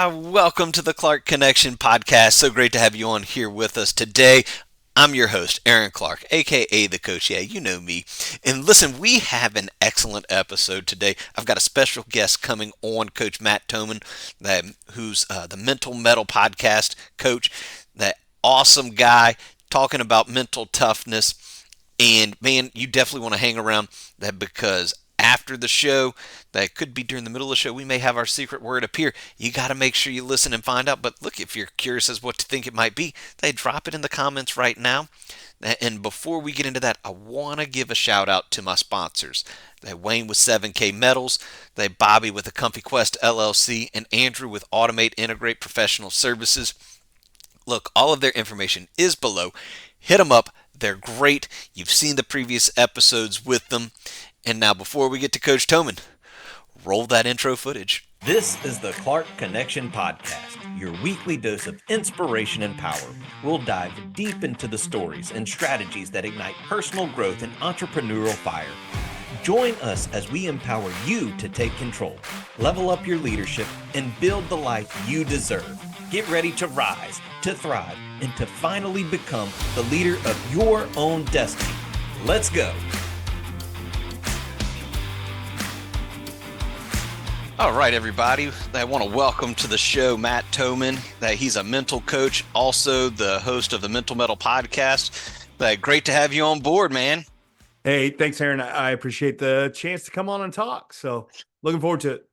Welcome to the Clark Connection podcast. So great to have you on here with us today. I'm your host, Aaron Clark, aka the Coach. Yeah, you know me. And listen, we have an excellent episode today. I've got a special guest coming on, Coach Matt Thomann, who's the Mental Mettle podcast coach. That awesome guy talking about mental toughness. And man, you definitely want to hang around that because after the show, that could be during the middle of the show, we may have our secret word appear. You got to make sure you listen and find out. But look, if you're curious as what to think it might be, they drop it in the comments right now. And before we get into that, I want to give a shout out to my sponsors. Wayne with 7K Metals, Bobbie with the Comfy Quest LLC, and Andrew with Automate Integrate Professional Services. Look, all of their information is below. Hit them up. They're great. You've seen the previous episodes with them. And now, before we get to Coach Thomann, roll that intro footage. This is the Clark Connection Podcast, your weekly dose of inspiration and power. We'll dive deep into the stories and strategies that ignite personal growth and entrepreneurial fire. Join us as we empower you to take control, level up your leadership, and build the life you deserve. Get ready to rise, to thrive, and to finally become the leader of your own destiny. Let's go. All right, everybody. I want to welcome to the show Matt Thomann. He's a mental coach, also the host of the Mental Mettle podcast. Great to have you on board, man. Hey, thanks, Aaron. I appreciate the chance to come on and talk. So looking forward to it.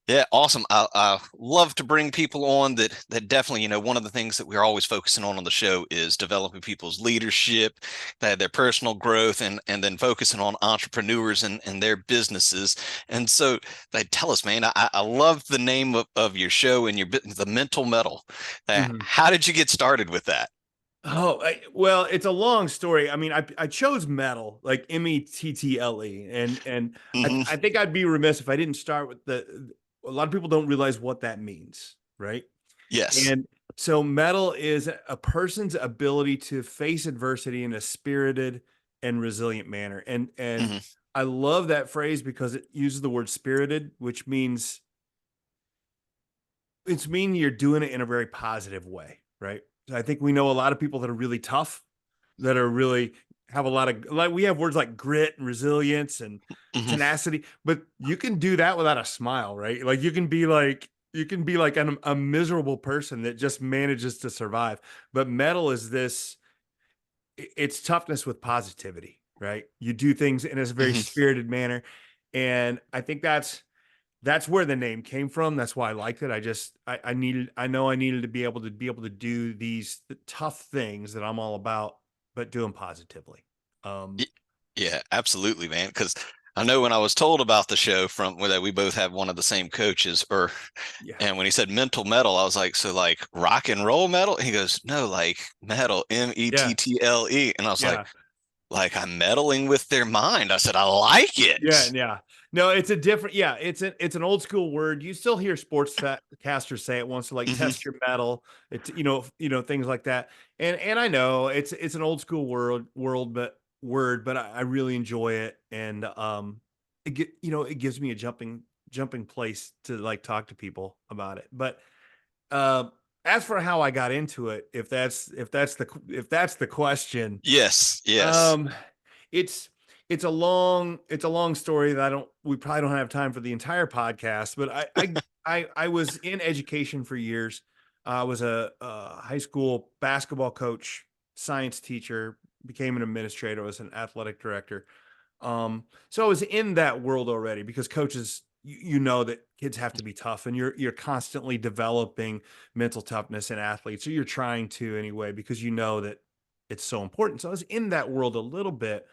Yeah, awesome. I love to bring people on that definitely, one of the things that we're always focusing on the show is developing people's leadership, their personal growth, and then focusing on entrepreneurs and their businesses. And so they tell us, man, I love the name of your show and the Mental Mettle. How did you get started with that? Well, it's a long story. I mean, I chose metal, like METTLE, and I think I'd be remiss if I didn't start with a lot of people don't realize what that means, right? Yes. And so metal is a person's ability to face adversity in a spirited and resilient manner. And I love that phrase because it uses the word spirited, which means you're doing it in a very positive way, right? I think we know a lot of people that are really tough, that are really have a lot of, like, we have words like grit and resilience and tenacity, but you can do that without a smile, right? Like you can be like a miserable person that just manages to survive. But metal is it's toughness with positivity, right? You do things in a very spirited manner. And I think that's where the name came from. That's why I liked it. I needed to be able to do these tough things that I'm all about, but do them positively. Yeah, absolutely, man. Because I know when I was told about the show from that we both have one of the same coaches, and when he said mental metal, I was like, so like rock and roll metal? He goes, no, like metal, METTLE. And I was like I'm meddling with their mind. I said, I like it. Yeah. No, it's a different, it's an old school word. You still hear sportscasters say it once, like test your metal. It's, things like that. And I know it's an old school but I really enjoy it. And, it gives me a jumping place to like talk to people about it. But, as for how I got into it, if that's the question. Yes. It's a long story that we probably don't have time for the entire podcast, but I was in education for years. I was a high school basketball coach, science teacher, became an administrator, was an athletic director. So I was in that world already because coaches, you know that kids have to be tough and you're constantly developing mental toughness in athletes, or you're trying to anyway, because you know that it's so important. So I was in that world a little bit.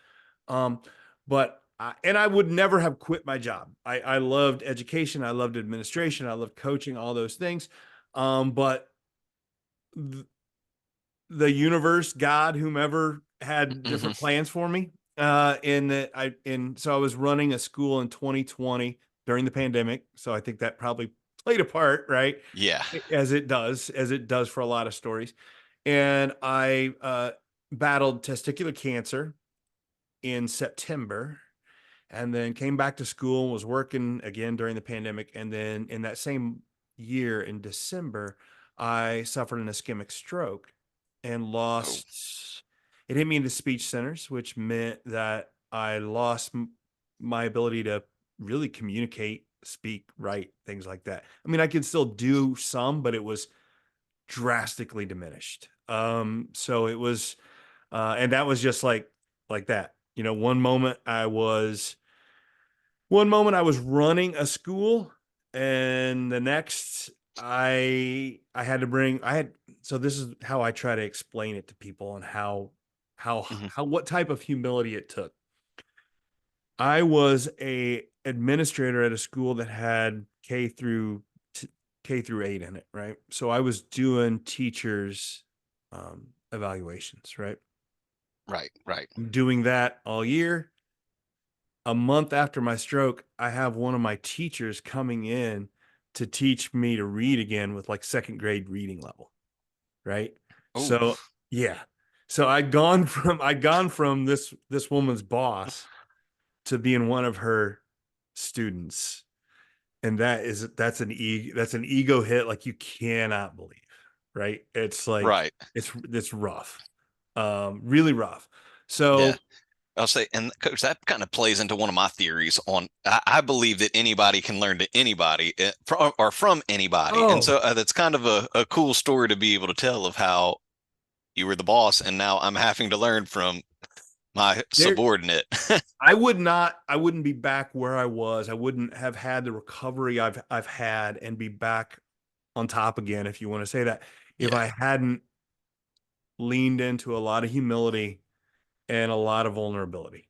But I would never have quit my job. I loved education. I loved administration. I loved coaching, all those things. But the universe, God, whomever had different plans for me. So I was running a school in 2020 during the pandemic. So I think that probably played a part, right? Yeah. As it does for a lot of stories. And I battled testicular cancer in September, and then came back to school and was working again during the pandemic. And then in that same year in December, I suffered an ischemic stroke and Oh. lost. It hit me in the speech centers, which meant that I lost my ability to really communicate, speak, write, things like that. I mean, I could still do some, but it was drastically diminished. So it was, and that was just like that. You know, one moment I was running a school, and the next I had to bring I had so this is how I try to explain it to people and Hmm. how what type of humility it took. I was a administrator at a school that had K through 8 in it, right? So I was doing teachers evaluations, right? Right, right. I'm doing that all year. A month after my stroke, I have one of my teachers coming in to teach me to read again with like second grade reading level, right? Oh, So yeah. So I'd gone from this woman's boss to being one of her students. And that's an ego hit like you cannot believe, right? It's like right. it's rough. Really rough. Yeah. So I'll say, and coach, that kind of plays into one of my theories on, I believe that anybody can learn to anybody from anybody. And oh, so that's kind of a cool story to be able to tell of how you were the boss and now I'm having to learn from my there subordinate. I wouldn't be back where I was. I wouldn't have had the recovery I've had and be back on top again, if you want to say that, if Yeah. I hadn't leaned into a lot of humility and a lot of vulnerability.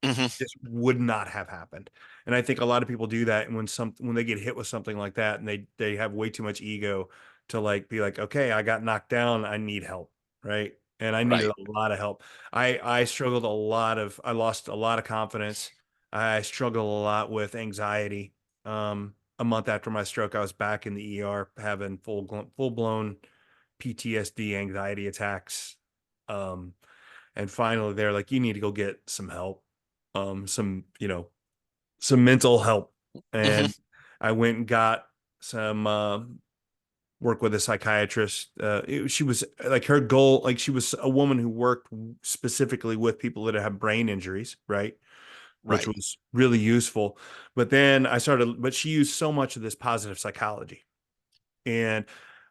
Hmm. This would not have happened. And I think a lot of people do that. And when they get hit with something like that and they have way too much ego to like be like, okay, I got knocked down, I need help. Right. And I needed Right. a lot of help. I struggled I lost a lot of confidence. I struggled a lot with anxiety. A month after my stroke, I was back in the ER having full blown PTSD, anxiety attacks. Um, and finally they're like, you need to go get some help, some, some mental help. Hmm. And I went and got some work with a psychiatrist. She was like, her goal, like she was a woman who worked specifically with people that have brain injuries, right? Which Right. was really useful. But she used so much of this positive psychology. And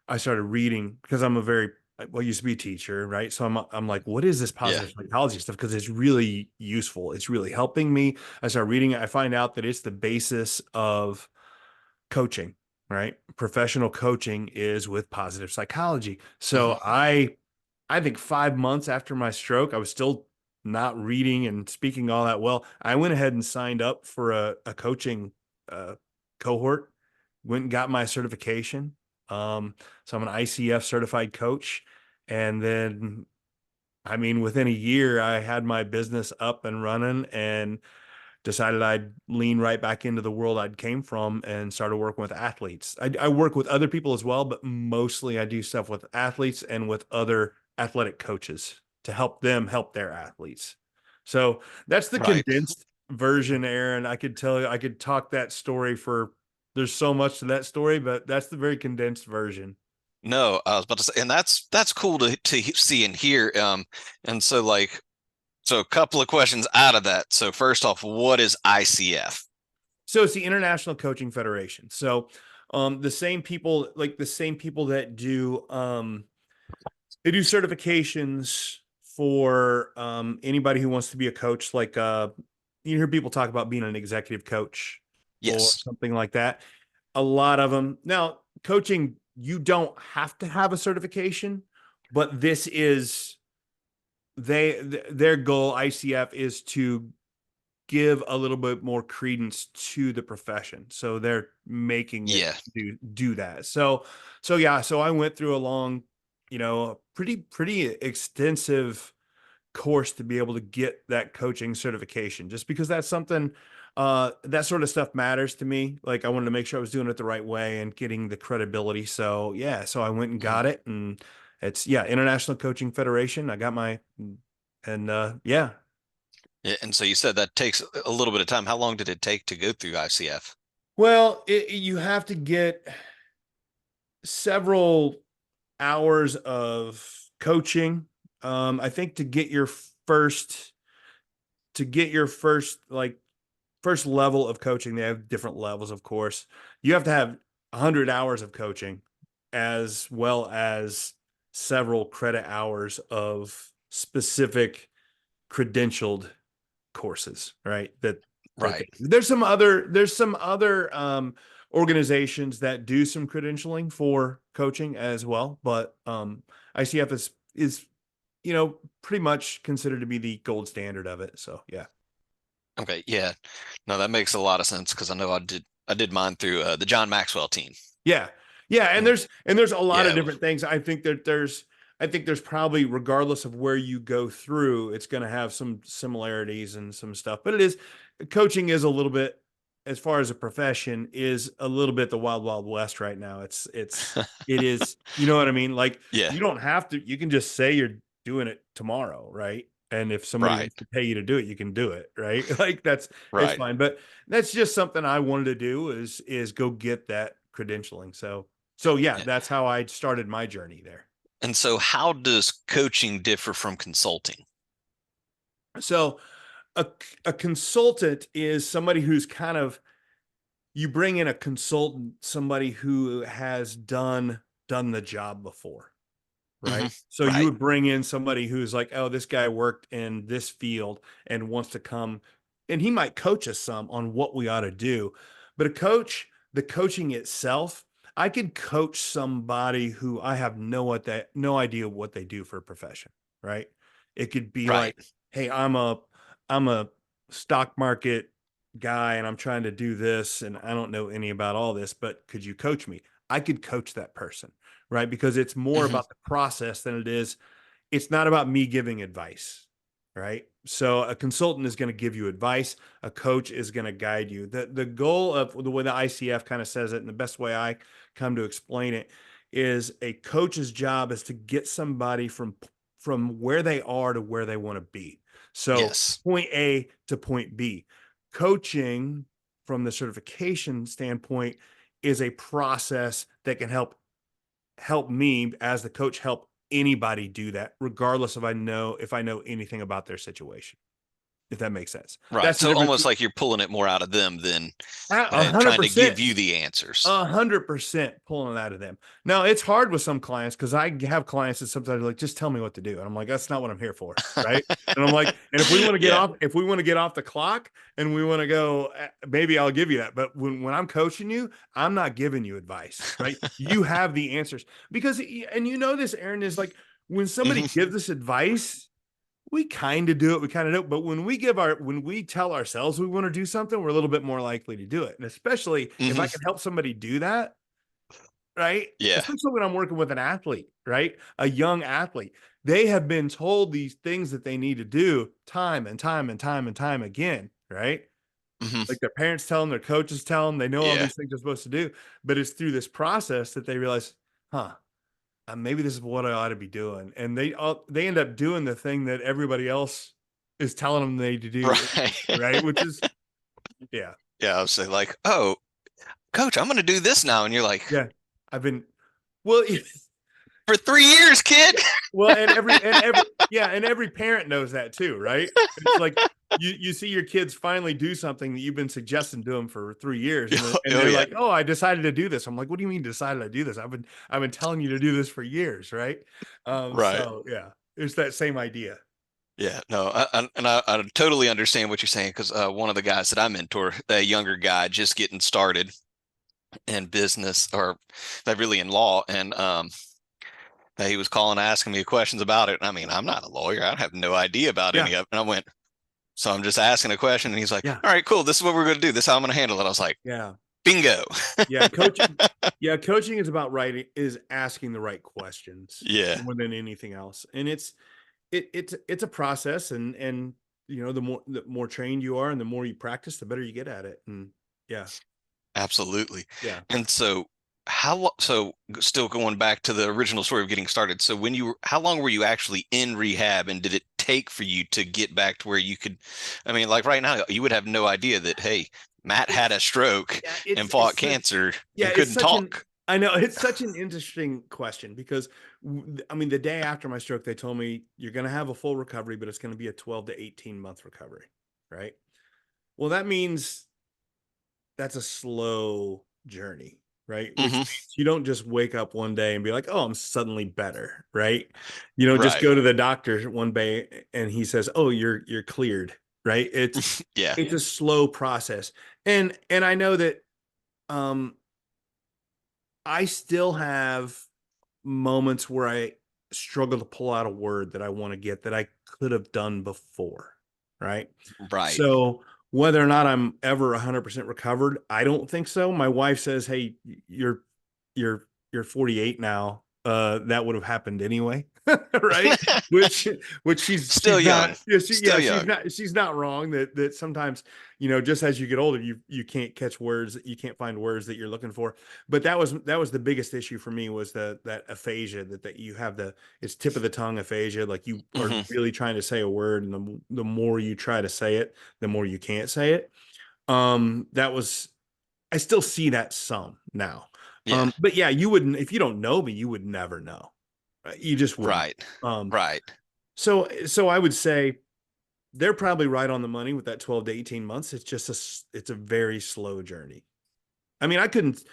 I started reading because I'm a very well, I used to be a teacher, right? So I'm like, what is this Yeah. positive psychology stuff? Because it's really useful. It's really helping me. I start reading it. I find out that it's the basis of coaching, right? Professional coaching is with positive psychology. Hmm. So I think 5 months after my stroke, I was still not reading and speaking all that well. I went ahead and signed up for a coaching uh, cohort, went and got my certification. So I'm an ICF certified coach. And then, I mean, within a year, I had my business up and running and decided I'd lean right back into the world I'd came from and started working with athletes. I work with other people as well, but mostly I do stuff with athletes and with other athletic coaches to help them help their athletes. So that's the Right. condensed version, Aaron. I could talk that story for, there's so much to that story, but that's the very condensed version. No, I was about to say, and that's cool to see and hear. And so like, so a couple of questions out of that. So first off, what is ICF? So it's the International Coaching Federation. So the same people that do they do certifications for anybody who wants to be a coach. Like you hear people talk about being an executive coach or Yes. something like that. A lot of them now coaching, you don't have to have a certification, but this is their goal. ICF is to give a little bit more credence to the profession. So they're making it Yeah. do that. So yeah, so I went through a long, a pretty extensive course to be able to get that coaching certification just because that's something that sort of stuff matters to me. Like I wanted to make sure I was doing it the right way and getting the credibility. So yeah, so I went and Mhm. got it, and it's yeah, International Coaching Federation. I got my and yeah. Yeah. And so you said that takes a little bit of time. How long did it take to go through ICF? Well, you have to get. several hours of coaching. I think first to get your first level of coaching, they have different levels, of course. You have to have 100 hours of coaching as well as several credit hours of specific credentialed courses, right? Right. There's some other organizations that do some credentialing for coaching as well, but ICF is pretty much considered to be the gold standard of it. So yeah. Okay. Yeah. No, that makes a lot of sense because I know I did mine through the John Maxwell team. Yeah. Yeah. And And there's a lot of yeah. different things. I think there's probably, regardless of where you go through, it's going to have some similarities and some stuff, but coaching is a little bit, as far as a profession, is a little bit the wild, wild west right now. It is, you know what I mean? Like, Yeah. you don't have to, you can just say you're doing it tomorrow. Right. And if somebody Right. wants to pay you to do it, you can do it. Right. Like it's Right. fine. But that's just something I wanted to do is go get that credentialing. So yeah, Yeah. that's how I started my journey there. And so how does coaching differ from consulting? So a, a consultant is somebody who's you bring in a consultant, somebody who has done the job before, right? Mhm. So you Right. would bring in somebody who's like, oh, this guy worked in this field and wants to come, and he might coach us some on what we ought to do. But the coaching itself, I could coach somebody who I have no idea what they do for a profession, right? It could be Right. like, hey, I'm a stock market guy and I'm trying to do this and I don't know any about all this, but could you coach me? I could coach that person, right? Because it's more Mhm. about the process than it's not about me giving advice, right? So a consultant is going to give you advice, a coach is going to guide you. The goal of the way the ICF kind of says it, and the best way I come to explain it, is a coach's job is to get somebody from where they are to where they want to be. So Yes. point A to point B. Coaching from the certification standpoint is a process that can help me as the coach help anybody do that, regardless if I know anything about their situation, if that makes sense. Right. That's the So difference. almost like you're pulling it more out of them than A hundred trying to percent. give you the answers. 100% pulling it out of them. Now it's hard with some clients because I have clients that sometimes are like, just tell me what to do. And I'm like, that's not what I'm here for. Right. And I'm like, and Yeah. if we want to get off the clock and we want to go, maybe I'll give you that. But when I'm coaching you, I'm not giving you advice. Right. You have the answers because, and you know, this, Aaron, is like when somebody Mhm. gives us advice, we kind of do it. We kind of don't. But when we tell ourselves we want to do something, we're a little bit more likely to do it. And especially if I Mhm. can help somebody do that, right? Yeah. Especially when I'm working with an athlete, right? A young athlete. They have been told these things that they need to do time and time and time and time again, right? Mhm. Like their parents tell them, their coaches tell them, they know all Yeah. these things they're supposed to do. But it's through this process that they realize, huh, maybe this is what I ought to be doing. And they end up doing the thing that everybody else is telling them they need to do, Right. right? Which is, yeah, Yeah. I was say like, oh, coach, I'm going to do this now. And you're like, yeah. I've been, well, for 3 years, kid. well, and every parent knows that too, right? It's like you see your kids finally do something that you've been suggesting to them for 3 years, and Oh, they're yeah. like, "Oh, I decided to do this." I'm like, "What do you mean decided to do this? I've been telling you to do this for years, right?" Right. So yeah, it's that same idea. Yeah, no, I totally understand what you're saying because one of the guys that I mentor, a younger guy just getting started in business or that really in law, and he was calling asking me questions about it. And I mean, I'm not a lawyer. I have no idea about Yeah, any of it. And I went, so I'm just asking a question, and he's like, yeah, all right, cool. This is what we're going to do. This is how I'm going to handle it. I was like, yeah. bingo. Yeah, coaching. Yeah, coaching is about is asking the right questions Yeah, more than anything else, and it's a process, and the more trained you are, and the more you practice, the better you get at it, and yeah, absolutely. yeah. And so so still going back to the original story of getting started. So how long were you actually in rehab and did it take for you to get back to where you could, I mean, like right now, you would have no idea that, hey, Matt had It's a stroke yeah, and fought cancer and couldn't it's such an talk. I know it's such an interesting question because I mean, the day after my stroke, they told me you're going to have a full recovery, but it's going to be a 12 to 18-month recovery. Right. Well, that means that's a slow journey, right? Which Hmm. means you don't just wake up one day and be like, oh, I'm suddenly better, right? You don't just Right. go to the doctor one day and he says, oh, you're cleared, right? Yeah. It's a slow process. And I know that um I still have moments where I struggle to pull out a word that I want to get that I could have done before, right? Right. So whether or not I'm ever 100% recovered, I don't think so. My wife says, "Hey, you're 48 now. That would have happened anyway." Right? Which Still she's young. not yeah, Still young. she's not wrong that sometimes, just as you get older, you can't catch words, you can't find words that you're looking for. But that was the biggest issue for me was that aphasia that you have it's tip of the tongue aphasia, like you are Hmm. really trying to say a word, and the more you try to say it, the more you can't say it. That was I still see that some now. Yeah. But yeah, you wouldn't if you don't know me, you would never know. You just wouldn't. Right. Um, Right. so I would say they're probably right on the money with that 12 to 18 months. It's a very slow journey. I mean, I couldn't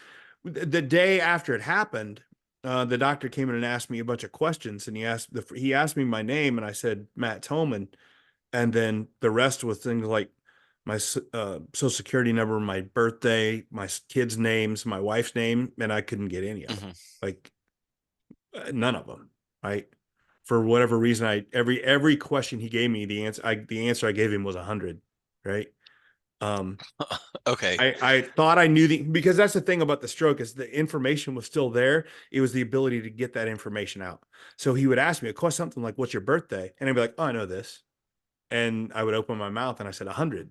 the day after it happened, the doctor came in and asked me a bunch of questions, and he asked me my name, and I said Matt Thomann, and then the rest was things like my social security number, my birthday, my kids' names, my wife's name, and I couldn't get any of them, Hmm. like none of them, right? For whatever reason, every question he gave me, the answer I gave him was 100, right? Um, Okay. I thought I knew because that's the thing about the stroke is the information was still there. It was the ability to get that information out. So he would ask me a question, something like, "What's your birthday?" And I'd be like, "Oh, I know this." And I would open my mouth and I said 100.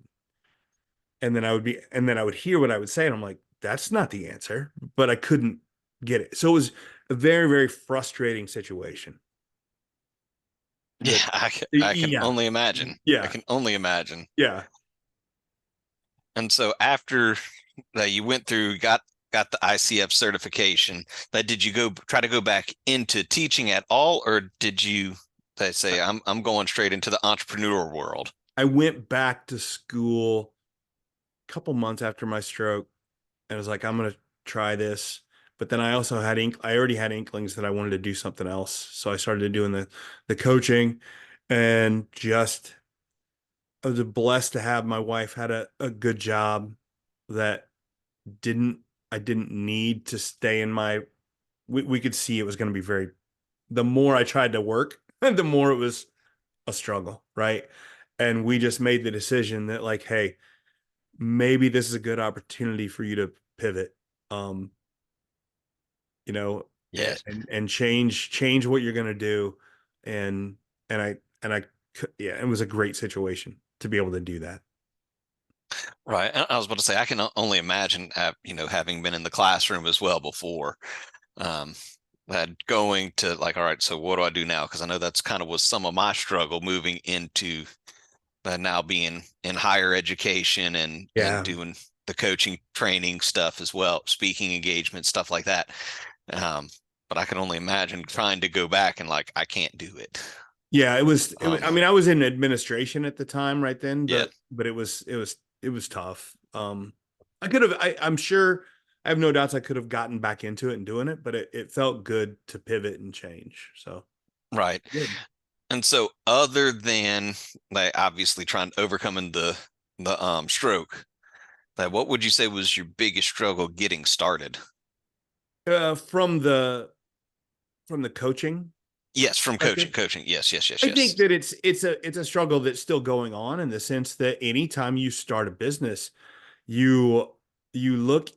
And then I would hear what I would say, and I'm like, "That's not the answer," but I couldn't get it. So it was a very, very frustrating situation. Yeah. That I can yeah, only imagine. I yeah, can only imagine. yeah. And so after that you went through, got the ICF certification, that did you go try to go back into teaching at all, or did you say I'm going straight into the entrepreneurial world? I went back to school a couple months after my stroke and was like, I'm gonna try this. But then I also I already had inklings that I wanted to do something else. So I started doing the coaching and just I was blessed to have my wife had a good job that didn't I didn't need to stay in we could see it was going to be the more I tried to work, the more it was a struggle, right? And we just made the decision that like, hey, maybe this is a good opportunity for you to pivot. Um, you know, Yes. and change what you're going to do. And, and I, yeah, it was a great situation to be able to do that. Right. I was about to say, I can only imagine, having been in the classroom as well before, um, that going to like, all right, so what do I do now? Because I know that's kind of was some of my struggle moving into now being in higher education and Yeah. doing the coaching training stuff as well, speaking engagement, stuff like that. Um, but I can only imagine trying to go back and like, I can't do it. Yeah. I Um, mean, I was in administration at the time right then, yeah. but it was tough. I'm sure I have no doubts I could have gotten back into it and doing it, but it felt good to pivot and change. So Right. good. And so other than like obviously trying to overcoming the stroke, like what would you say was your biggest struggle getting started? From the coaching Yes, from perspective, coaching. Yes, yes, yes, I think yes. that it's a struggle that's still going on in the sense that anytime you start a business, you you look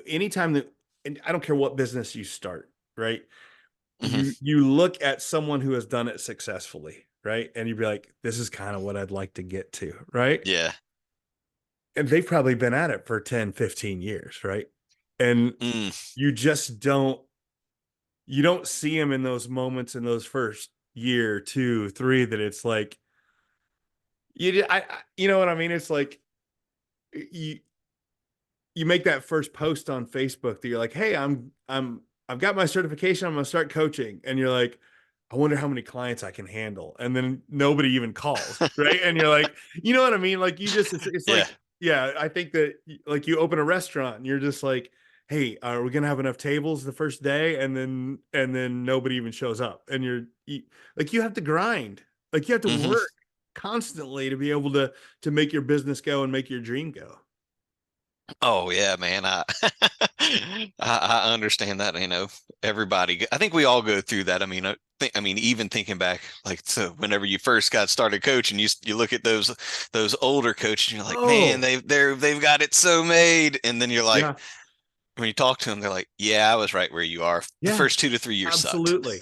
anytime that and I don't care what business you start, right? Hmm. You look at someone who has done it successfully, right? And you'd be like, this is kind of what I'd like to get to, right? Yeah. And they've probably been at it for 10, 15 years, right? And Mm, you just don't see them in those moments in those first year, two, three, that it's like you know what I mean? It's like you you make that first post on Facebook that you're like, hey, I've got my certification. I'm going to start coaching. And you're like, I wonder how many clients I can handle. And then nobody even calls. Right. And you're like, you know what I mean? Like it's Yeah. like, yeah, I think that like you open a restaurant and you're just like, hey, are we going to have enough tables the first day? And then nobody even shows up. And like, you have to grind, like you have to Hmm. work constantly to be able to make your business go and make your dream go. Oh yeah, man. I understand that, everybody, I think we all go through that. I mean, even thinking back, like, so whenever you first got started coaching, you look at those older coaches and you're like, man, Oh, they've got it so made. And then you're like, yeah. when you talk to them, they're like, yeah, I was right where you are. The Yeah, first 2 to 3 years sucked. absolutely.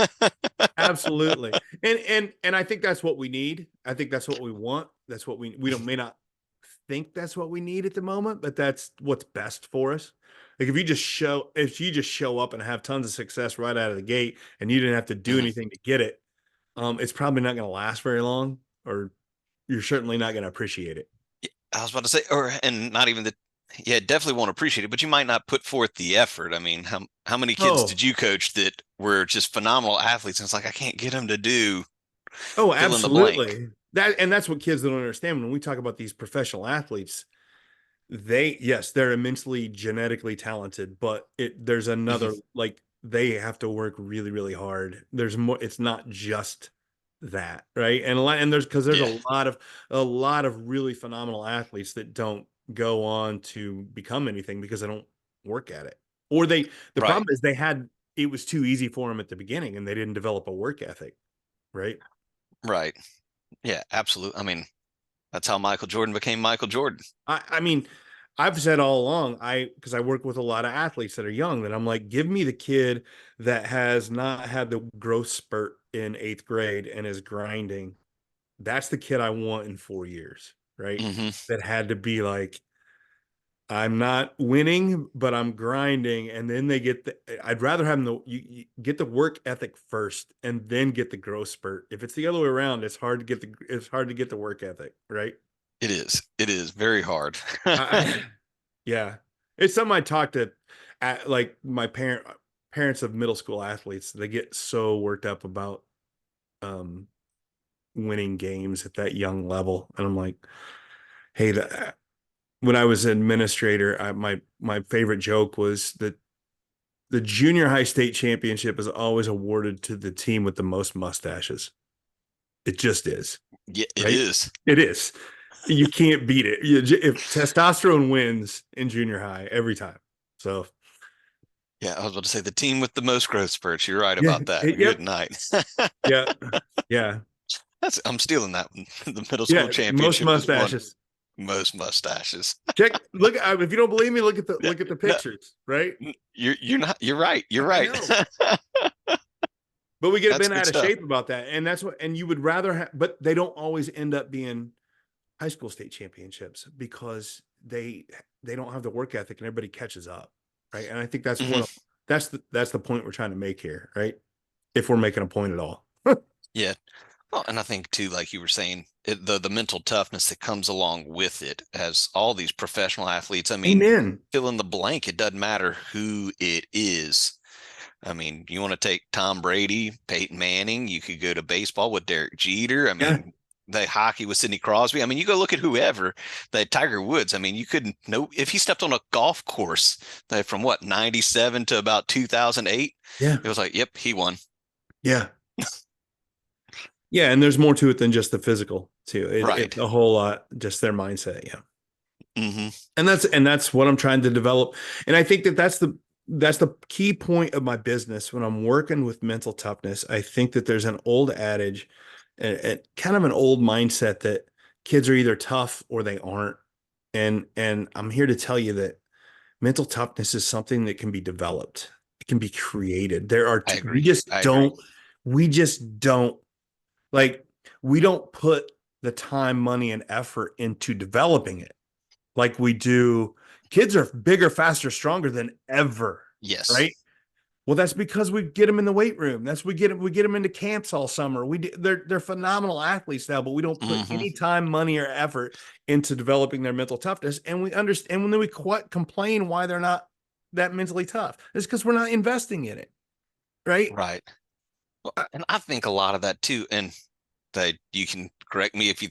Absolutely. And I think that's what we need. I think that's what we want. That's what we don't may not think that's what we need at the moment, but that's what's best for us. Like if you just show up and have tons of success right out of the gate and you didn't have to do Mhm. anything to get it, it's probably not going to last very long, or you're certainly not going to appreciate it. I was about to say, and not even yeah, definitely won't appreciate it, but you might not put forth the effort. I mean, how many kids Oh, did you coach that were just phenomenal athletes? And it's like, I can't get them to do oh, fill in the blank. absolutely. That's what kids don't understand when we talk about these professional athletes. Yes, they're immensely genetically talented, but there's Mhm. another, like, they have to work really, really hard. There's more, it's not just that, right? And there's Yeah, a lot of really phenomenal athletes that don't go on to become anything because they don't work at it. Or the right, problem is it was too easy for them at the beginning and they didn't develop a work ethic, right? right. Yeah, absolutely. I mean, that's how Michael Jordan became Michael Jordan. I mean, I've said all along, because I work with a lot of athletes that are young, that I'm like, give me the kid that has not had the growth spurt in eighth grade and is grinding. That's the kid I want in 4 years, right? Hmm. That had to be like, I'm not winning, but I'm grinding. And then I'd rather have them, you get the work ethic first and then get the growth spurt. If it's the other way around, it's hard to get the work ethic, right? It is. It is very hard. I, Yeah. It's something I talk to like my parents of middle school athletes. They get so worked up about um winning games at that young level. And I'm like, hey, when I was an administrator, my favorite joke was that the junior high state championship is always awarded to the team with the most mustaches. It just is, Yeah, it right? is. It is. You can't beat it. If testosterone wins in junior high every time. So Yeah, I was about to say the team with the most growth spurts. You're right yeah, about that. Good yep, night. yeah, yeah, I'm stealing that one. The middle school yeah. Most championship is one. mustaches. Most mustaches. Look. If you don't believe me, Yeah, look at the no, pictures. Right? you're not. You're right. You're I right. know. But we get That's bent good out of stuff. shape about that, and that's what. And you would rather have, but they don't always end up being high school state championships because they don't have the work ethic, and everybody catches up, right? And I think Hmm. that's the point we're trying to make here, right? If we're making a point at all. Yeah. Well, and I think too, like you were saying, the mental toughness that comes along with it, as all these professional athletes. I mean, Amen. fill in the blank. It doesn't matter who it is. I mean, you want to take Tom Brady, Peyton Manning. You could go to baseball with Derek Jeter. I Yeah. mean, the hockey with Sidney Crosby. I mean, you go look at whoever. The Tiger Woods. I mean, you couldn't know if he stepped on a golf course from what 97 to about 2008. Yeah. It was like, yep, he won. Yeah. Yeah, and there's more to it than just the physical too. Right. It's a whole lot just their mindset. Yeah, Hmm. and that's what I'm trying to develop. And I think that that's the key point of my business when I'm working with mental toughness. I think that there's an old adage, kind of an old mindset that kids are either tough or they aren't. And I'm here to tell you that mental toughness is something that can be developed. It can be created. I agree. I agree. We just don't like we don't put the time, money, and effort into developing it like we do. Kids are bigger, faster, stronger than ever, Yes. right? Well, that's because we get them in the weight room. We get them into camps all summer. They're phenomenal athletes now, but we don't put Hmm. any time, money, or effort into developing their mental toughness. And we understand when we complain why they're not that mentally tough. It's because we're not investing in it, right? Right. Well, and I think a lot of that too, and that you can correct me if you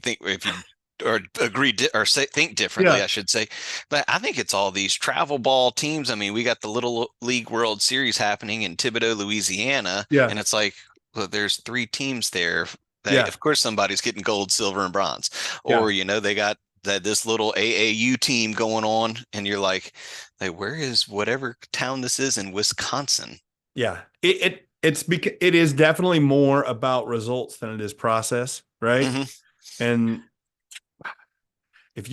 or agree or think differently, Yeah, I should say. But I think it's all these travel ball teams. I mean, we got the Little League World Series happening in Thibodaux, Louisiana, yeah, and it's like, well, there's three teams there. That, yeah, of course, somebody's getting gold, silver, and bronze. yeah, Or, they got this little AAU team going on, and you're like, where is whatever town this is in Wisconsin? yeah. It is definitely more about results than it is process, right? Hmm. And if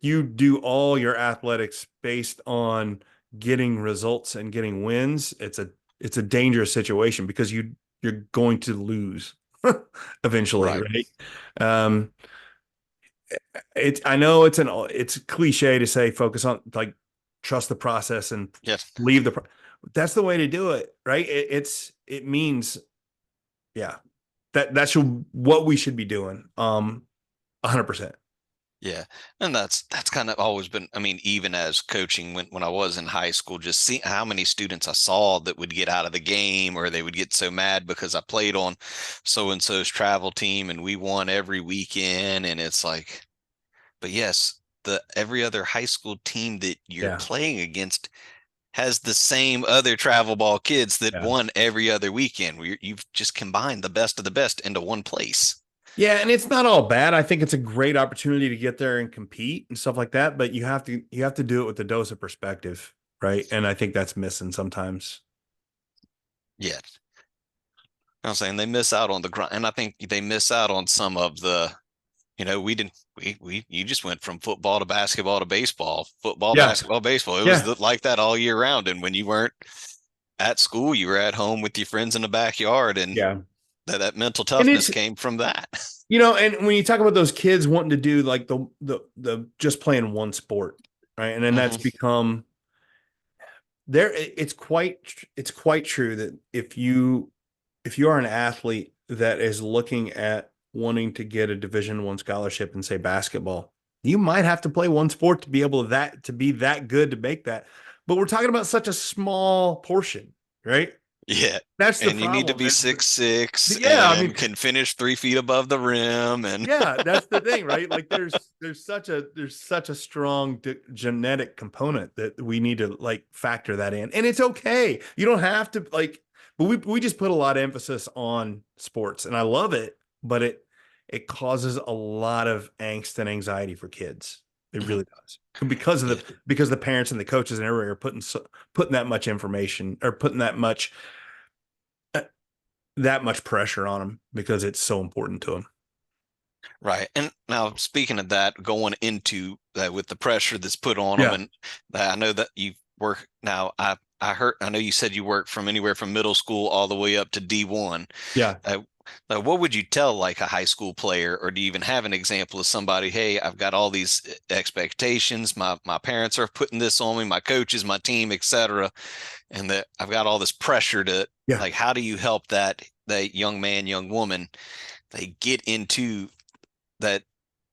you do all your athletics based on getting results and getting wins, it's a dangerous situation because you're going to lose eventually, Right. right? Um, I know it's cliche to say focus on like trust the process and Yes. leave that's the way to do it, right? It means yeah, that's what we should be doing. 100%. Yeah. And that's kind of always been, I mean, even as coaching when I was in high school, just see how many students I saw that would get out of the game or they would get so mad because I played on so and so's travel team and we won every weekend. And it's like, but yes, the every other high school team that you're Yeah. playing against has the same other travel ball kids that Yeah. won every other weekend. You've just combined the best of the best into one place. Yeah, and it's not all bad. I think it's a great opportunity to get there and compete and stuff like that, but you have to do it with a dose of perspective, right? And I think that's missing sometimes. Yeah. I'm saying they miss out on the grind, and I think they miss out on some of the. We didn't. You just went from football to basketball to baseball, football, Yeah. basketball, baseball. It was Yeah. like that all year round. And when you weren't at school, you were at home with your friends in the backyard, and Yeah. that mental And toughness it's came from that. and when you talk about those kids wanting to do like the just playing one sport, right? And then that's Hmm. become there it's quite true that if you are an athlete that is looking at wanting to get a Division I scholarship in say basketball, you might have to play one sport to be able to be that good to make that. But we're talking about such a small portion, right? Yeah. That's the And you need to problem. be 6'6" Yeah, I mean, and can finish 3 feet above the rim. And yeah, that's the thing, right? Like there's such a strong genetic component that we need to like factor that in. And it's okay. You don't have to like, but we just put a lot of emphasis on sports and I love it, but it causes a lot of angst and anxiety for kids. It Mhm. really does. Because of Yeah. the parents and the coaches and everybody are putting that much information or putting uh, that much pressure on them because it's so important to them. Right. And now, speaking of that, going into that with the pressure that's put on them, Yeah. and I know that you work now. I know you said you work from anywhere from middle school all the way up to D1. Yeah. Uh, what would you tell like a high school player, or do you even have an example of somebody? Hey, I've got all these expectations. My parents are putting this on me, my coaches, my team, etc., and that I've got all this pressure to Yeah. like. How do you help that young man, young woman? They get into that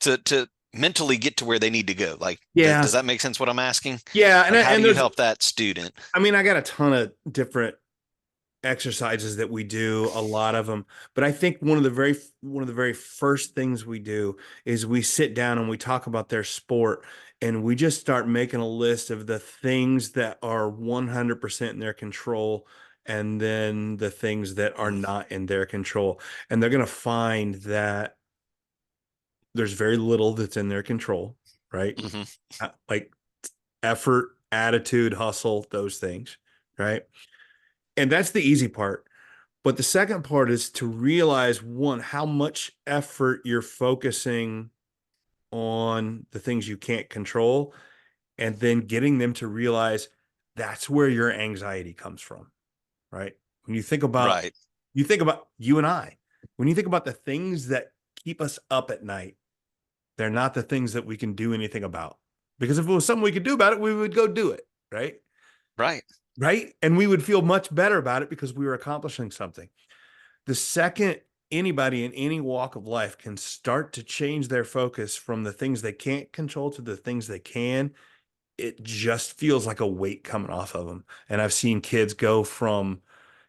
to mentally get to where they need to go. Like, Yeah. does that make sense what I'm asking? Yeah. And, Like, how and do you there's, help that student? I mean, I got a ton of different exercises that we do, a lot of them. But I think one of the very first things we do is we sit down and we talk about their sport and we just start making a list of the things that are 100% in their control and then the things that are not in their control. And they're going to find that there's very little that's in their control, right? Hmm. Like effort, attitude, hustle, those things, right? And that's the easy part. But the second part is to realize one, how much effort you're focusing on the things you can't control, and then getting them to realize that's where your anxiety comes from, right? When Right. you think about you and I, when you think about the things that keep us up at night, they're not the things that we can do anything about. Because if it was something we could do about it, we would go do it, right? Right. right? And we would feel much better about it because we were accomplishing something. The second anybody in any walk of life can start to change their focus from the things they can't control to the things they can, it just feels like a weight coming off of them. And I've seen kids go from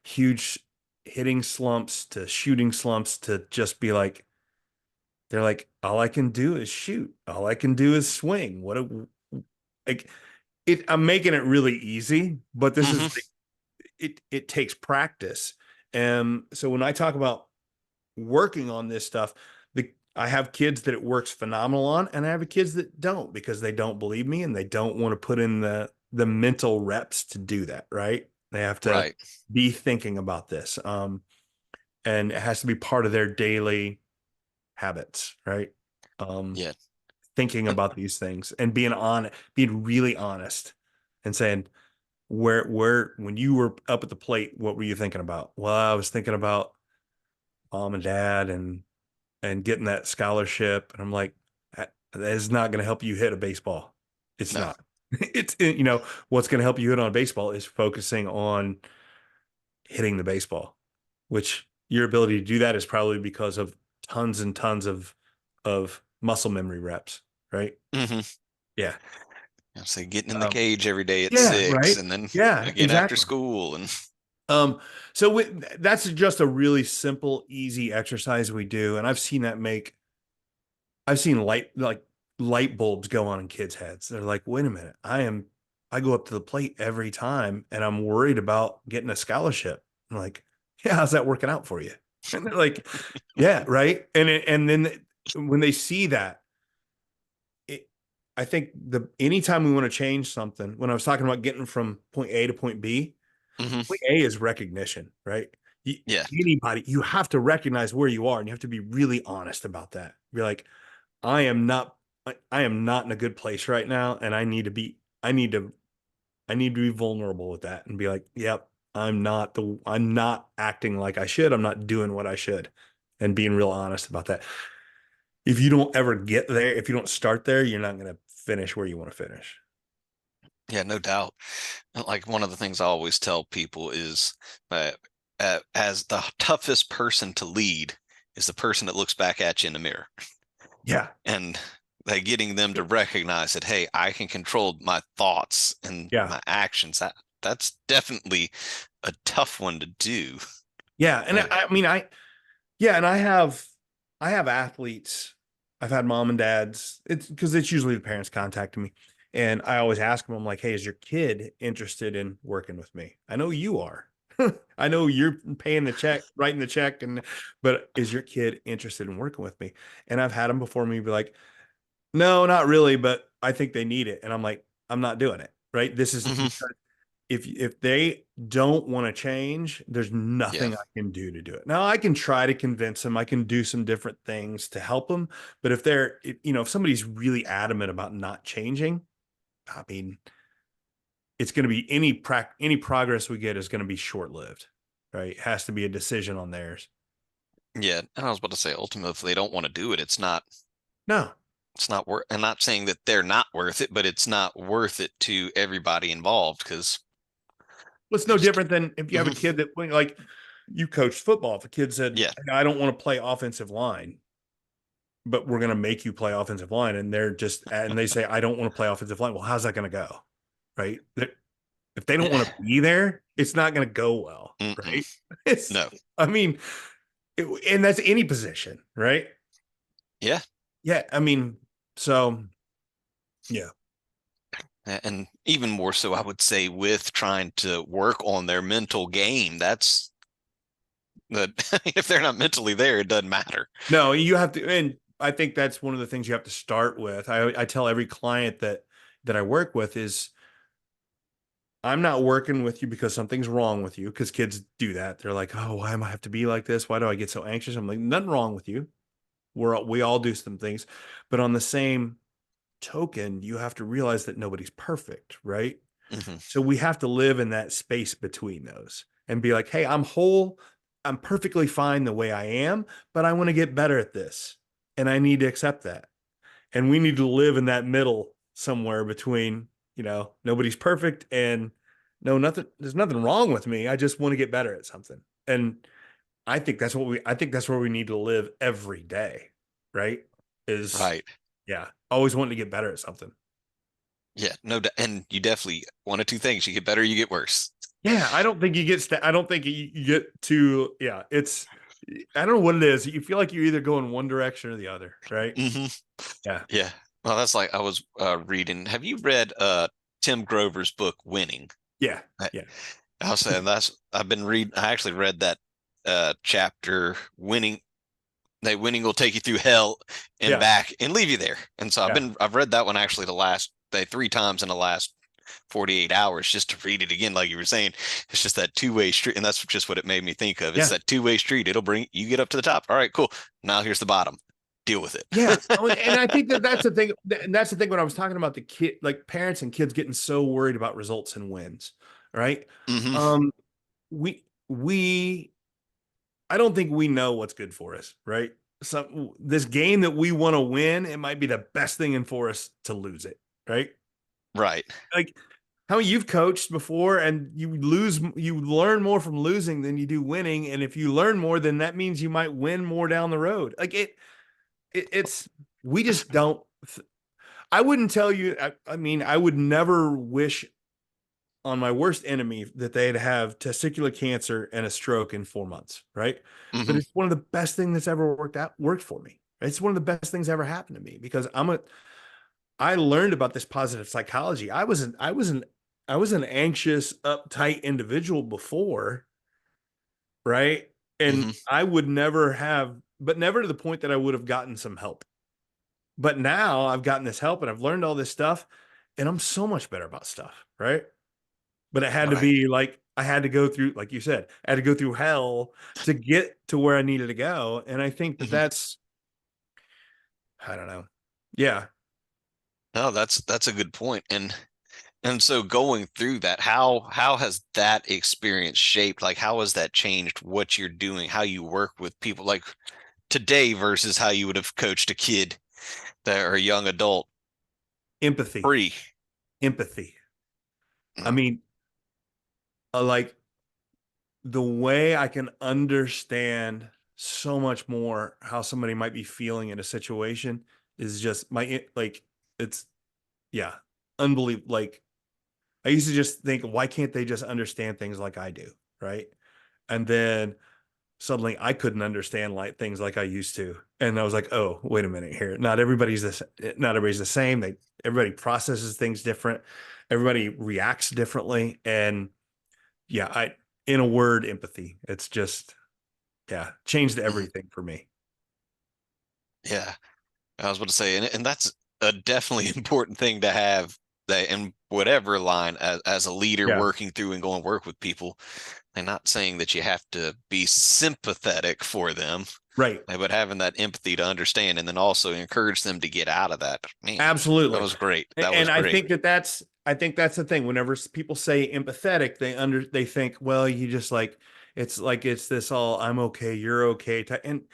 huge hitting slumps to shooting slumps to just be like, they're like, all I can do is shoot. All I can do is swing. Like I'm making it really easy, but this is Hmm. it takes practice. And so when I talk about working on this stuff, I have kids that it works phenomenal on, and I have kids that don't because they don't believe me and they don't want to put in the mental reps to do that, right? They have to Right. be thinking about this. And it has to be part of their daily habits, right? Um, Yeah. thinking about these things and being really honest and saying, when you were up at the plate, what were you thinking about? Well, I was thinking about mom and dad and getting that scholarship. And I'm like, that is not going to help you hit a baseball. It's No. not. What's going to help you hit on a baseball is focusing on hitting the baseball, which your ability to do that is probably because of tons and tons of muscle memory reps, right? Hmm. Yeah. So getting in the Um, cage every day at yeah, 6, right. and then Yeah, again after exactly. school, and Um, that's just a really simple, easy exercise we do. And I've seen light bulbs go on in kids' heads. They're like, wait a minute, I go up to the plate every time and I'm worried about getting a scholarship. I'm like, yeah, how's that working out for you? And they're like, yeah, right. And then when they see that, it, I think anytime we want to change something, when I was talking about getting from point A to point B, hmm, point A is recognition, right? You, yeah. you have to recognize where you are and you have to be really honest about that. Be like, I am not I am not in a good place right now and I need to be vulnerable with that and be like, yep, I'm not acting like I should. I'm not doing what I should and being real honest about that. If you don't ever get there, if you don't start there, you're not going to finish where you want to finish. Yeah, no doubt. Like one of the things I always tell people is that as the toughest person to lead is the person that looks back at you in the mirror, Yeah. and like getting them to recognize that, hey, I can control my thoughts and Yeah. my actions. That's definitely a tough one to do. Yeah. And Uh, I mean, yeah, and I have athletes. I've had mom and dads. It's because it's usually the parents contacting me. And I always ask them, I'm like, hey, is your kid interested in working with me? I know you are. I know you're paying the check, writing the check, but is your kid interested in working with me? And I've had them before me be like, no, not really, but I think they need it. And I'm like, I'm not doing it. Right. This is mhm. because if they don't want to change, there's Yeah. nothing I can do to do it. Now I can try to convince them. I can do some different things to help them. But if somebody's really adamant about not changing, I mean, it's going to be any progress we get is going to be short lived, right? It has to be a decision on theirs. Yeah. And I was about to say, ultimately, if they don't want to do it, No, it's not worth. I'm not saying that they're not worth it, but it's not worth it to everybody involved because it's you no just, different than if you have a mhm. kid that like you coached football. If a kid said, Yeah. "Hey, I don't want to play offensive line, but we're going to make you play offensive line," and they say, "I don't want to play offensive line." Well, how's that going to go? Right? If they don't want to be there, it's not going to go well, Mm-mm. right? It's, No. I mean, and that's any position, right? Yeah. Yeah, I mean, so yeah, And even more so, I would say, with trying to work on their mental game, that's that if they're not mentally there, it doesn't matter. no, you have to, and I think that's one of the things you have to start with. I tell every client that I work with is I'm not working with you because something's wrong with you, because kids do that. They're like, oh, why am I have to be like this? Why do I get so anxious? I'm like, nothing wrong with you. We all do some things, but on the same token, you have to realize that nobody's perfect, right? Hmm. So we have to live in that space between those and be like, hey, I'm whole. I'm perfectly fine the way I am, but I want to get better at this. And I need to accept that. And we need to live in that middle somewhere between, nobody's perfect and no, nothing, there's nothing wrong with me. I just want to get better at something. And I think that's where we need to live every day. Right. Is Right. yeah. Always wanting to get better at something. Yeah, and you definitely one of two things: you get better, you get worse. Yeah. I don't think you get, I don't think you get to, yeah. I don't know what it is. You feel like you're either going one direction or the other. Right. Hmm. Yeah. Yeah. Well, that's like I was reading. Have you read Tim Grover's book Winning? Yeah. I, Yeah. I was saying that's I've been reading. I actually read that chapter Winning. That winning will take you through hell and Yeah. back and leave you there. And so Yeah. I've read that one actually the last day 3 times in the last 48 hours just to read it again. Like you were saying, it's just that two-way street. And that's just what it made me think of. It's Yeah. that two-way street. It'll bring you get up to the top. All right, cool. Now here's the bottom. Deal with Yeah. it. And I think that's the thing. And that's the thing when I was talking about the kid, like parents and kids getting so worried about results and wins. Right. Hmm. Um, we I don't think we know what's good for us, right? So this game that we want to win, it might be the best thing in for us to lose it, right? Right. Like how you've coached before and you learn more from losing than you do winning. And if you learn more, then that means you might win more down the road. Like it's, we just don't, I wouldn't tell you, I mean, I would never wish on my worst enemy that they'd have testicular cancer and a stroke in 4 months, right? But Hmm. it's one of the best things that's ever worked for me. It's one of the best things ever happened to me because I learned about this positive psychology. I was an anxious, uptight individual before, right? And Hmm. I would never have, but never to the point that I would have gotten some help. But now I've gotten this help and I've learned all this stuff and I'm so much better about stuff, right? But it had to Right. be like I had to go through, like you said, I had to go through hell to get to where I needed to go. And I think that Hmm. that's, I don't know. Yeah. No, that's a good point. And so going through that, how has that experience shaped? Like how has that changed what you're doing, how you work with people like today versus how you would have coached a kid that or a young adult Empathy, pre? empathy. I Mm, mean, like the way I can understand so much more how somebody might be feeling in a situation is just like, it's, yeah, unbelievable. Like I used to just think, why can't they just understand things like I do? Right. And then suddenly I couldn't understand like things like I used to. And I was like, oh, wait a minute here. Not everybody's the same. Everybody processes things different. Everybody reacts differently. And yeah, in a word, empathy. It's just, yeah, changed mhm. everything for me. Yeah, I was about to say, and that's a definitely important thing to have that in whatever line as a leader Yeah. working through and going work with people. And not saying that you have to be sympathetic for them, Right. but having that empathy to understand and then also encourage them to get out of that. Man, that Absolutely. was great. That was And great. I think that's the thing. Whenever people say empathetic, they think, well, you just like it's this all I'm okay, you're okay type. And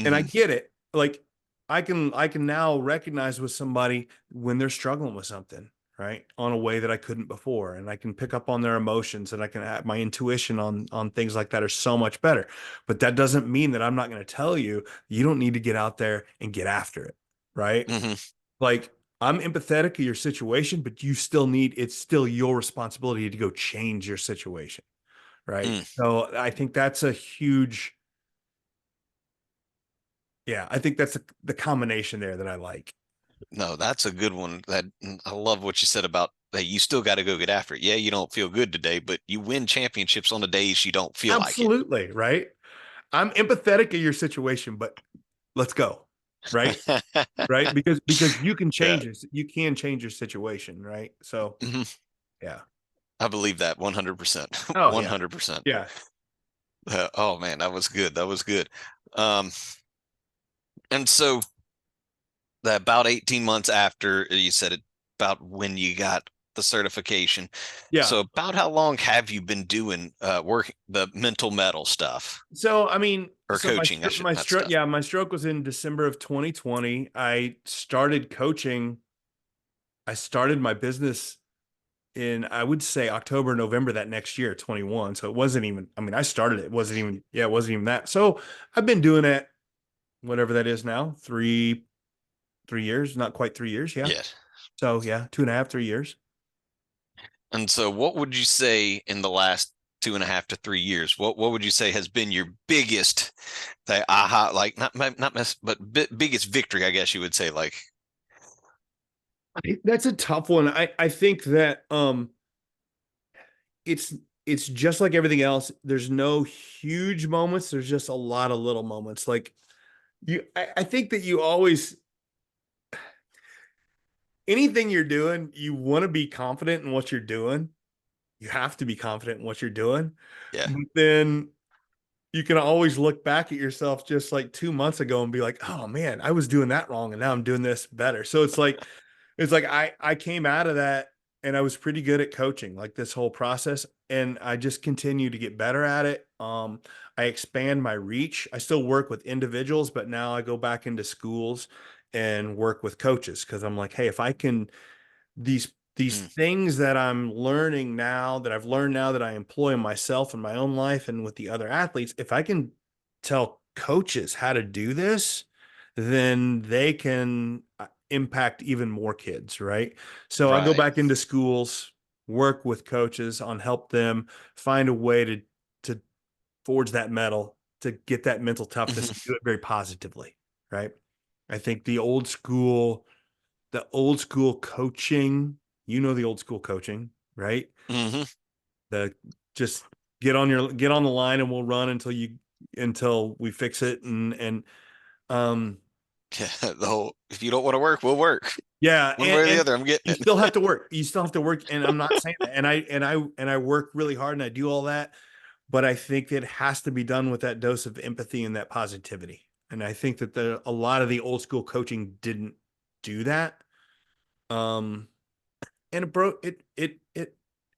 I Hmm. get it. Like I can now recognize with somebody when they're struggling with something, right? On a way that I couldn't before. And I can pick up on their emotions and I can have my intuition on things like that are so much better. But that doesn't mean that I'm not going to tell you you don't need to get out there and get after it, right? Hmm. Like I'm empathetic to your situation, but it's still your responsibility to go change your situation, right? Mm. So I think that's a huge, yeah, I think that's the combination there that I like. No, that's a good one. I love what you said about that. You still got to go get after it. Yeah, you don't feel good today, but you win championships on the days you don't feel like it. Absolutely, right? I'm empathetic to your situation, but let's go, right? Right? Because you can Yeah. change it. You can change your situation, right? So, Hmm. yeah. I believe that 100%. Oh, yeah. 100%. Yeah. Oh man, that was good. That was good. Um, and so that about 18 months after you said it, about when you got the certification. Yeah. So about how long have you been doing work the mental metal stuff So, I mean, or so coaching? I should not stuff. my stroke was in December of 2020. I started coaching. I started my business in I would say October, November that next year, 21. So it wasn't even, I mean, I started it. It wasn't even, yeah, it wasn't even that. So I've been doing it, whatever that is now, 3 years, not quite 3 years. Yeah. Yeah. So yeah, 2.5, 3 years. And so, what would you say in the last 2.5 to 3 years? What would you say has been your biggest, say, aha, like not mess, but biggest victory? I guess you would say, like, That's a tough one. I think that it's it's just like everything else. There's no huge moments. There's just a lot of little moments. Like I think that you always anything you're doing, you want to be confident in what you're doing. You have to be confident in what you're doing. yeah, But then you can always look back at yourself just like 2 months ago and be like, oh man, I was doing that wrong and now I'm doing this better. So it's like I came out of that and I was pretty good at coaching like this whole process and I just continue to get better at it. I expand my reach. I still work with individuals, but now I go back into schools and work with coaches because I'm like, hey, if I can these mm, things that I'm learning now that I've learned now that I employ in myself in my own life and with the other athletes, if I can tell coaches how to do this, then they can impact even more kids, right? So I go right. back into schools, work with coaches on help them find a way to forge that metal, to get that mental toughness, Hmm. and do it very positively, right? I think the old school coaching, the old school coaching, right? Hmm. The just get on the line and we'll run until we fix it and um Yeah, the whole if you don't want to work, we'll work yeah, one way or the and other. I'm getting you it. still have to work. You still have to work and I'm not saying that. And I work really hard and I do all that, but I think it has to be done with that dose of empathy and that positivity. And I think that a lot of the old school coaching didn't do that. Um and it broke